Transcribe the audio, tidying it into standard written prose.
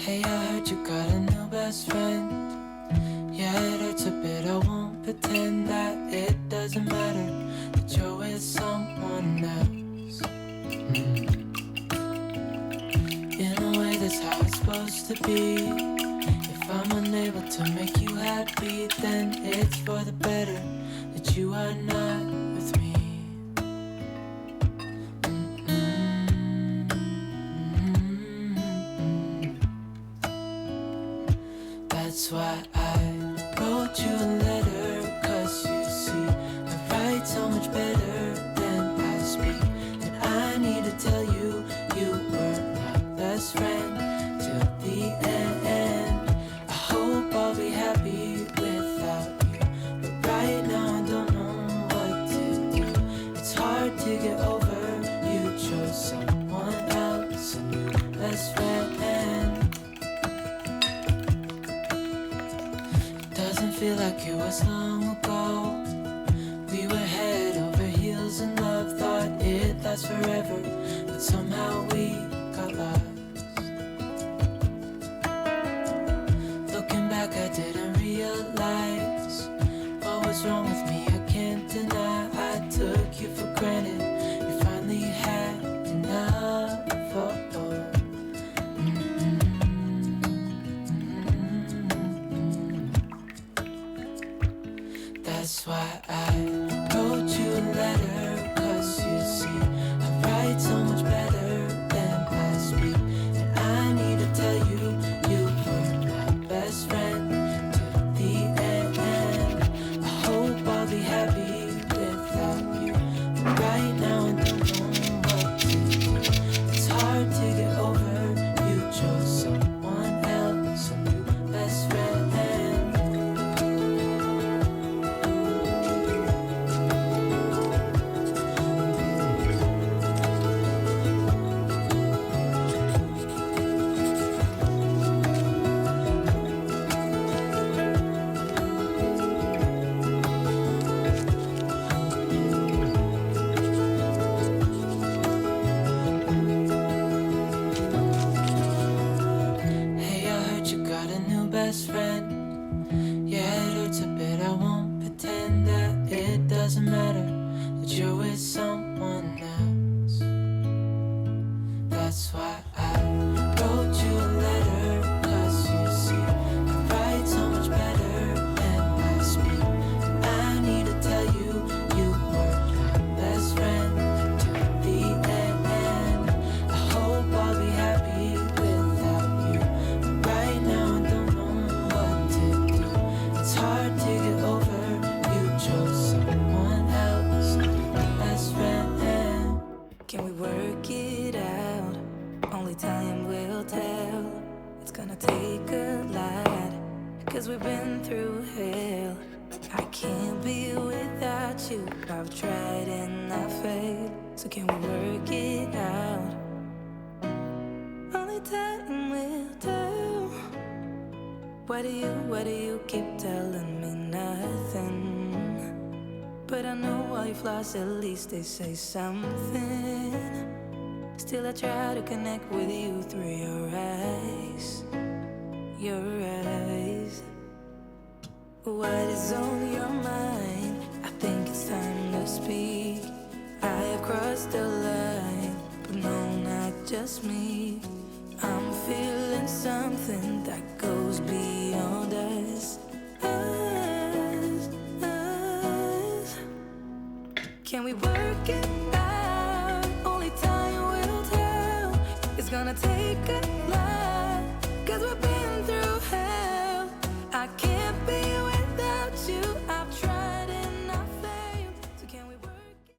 Hey, I heard you got a new best friend. Yeah, it hurts a bit, I won't pretend that it doesn't matter that you're with someone else. In a way, that's how it's supposed to be. If I'm unable to make you happy, then it's for the better that you are not with me. That's why I wrote you a letter, 'cause you see, I write so much better than I speak. And I need to tell you, you were my best friend till the end. I hope I'll be happy without you, but right now I don't know what to do. It's hard to get over, you chose someone else, a new best friend. Doesn't feel like it was long ago. We were head over heels in love, thought it'd last forever, but somehow we got lost. Looking back, I didn't realize what was wrong with me. I can't deny I took you for granted. You finally had enough. That's why I wrote you a letter, 'cause you see, I write so much better than I speak. And I need to tell you, you were my best friend till the end. I hope I'll be happy without you, but right now I don't know what to do. It's hard to get over, you chose someone else, a new best friend. Best friend. Yeah, it hurts a bit, I won't pretend that it doesn't matter that you're with someone else. That's why I wrote you a letter, 'cause you see, I write so much better than I speak. And I need to tell you, you were my best friend till the end. I hope I'll be happy without you, but right now I don't know what to do. It's hard to get over, you chose someone else, my best friend. Can we work it out? Only time will tell. It's gonna take a lot, 'cause we've been through hell. I can't be without you, I've tried and I failed. So can we work it out? Only time will tell. Why do you keep telling me nothing? But I know all your flaws, at least they say something. Still I try to connect with you through your eyes. Your eyes. What is on your mind? I think it's time to speak. I have crossed the line, but no, not just me. I'm feeling something that goes beyond us. Can we work it out? Only time will tell. It's gonna take a lot, 'cause we're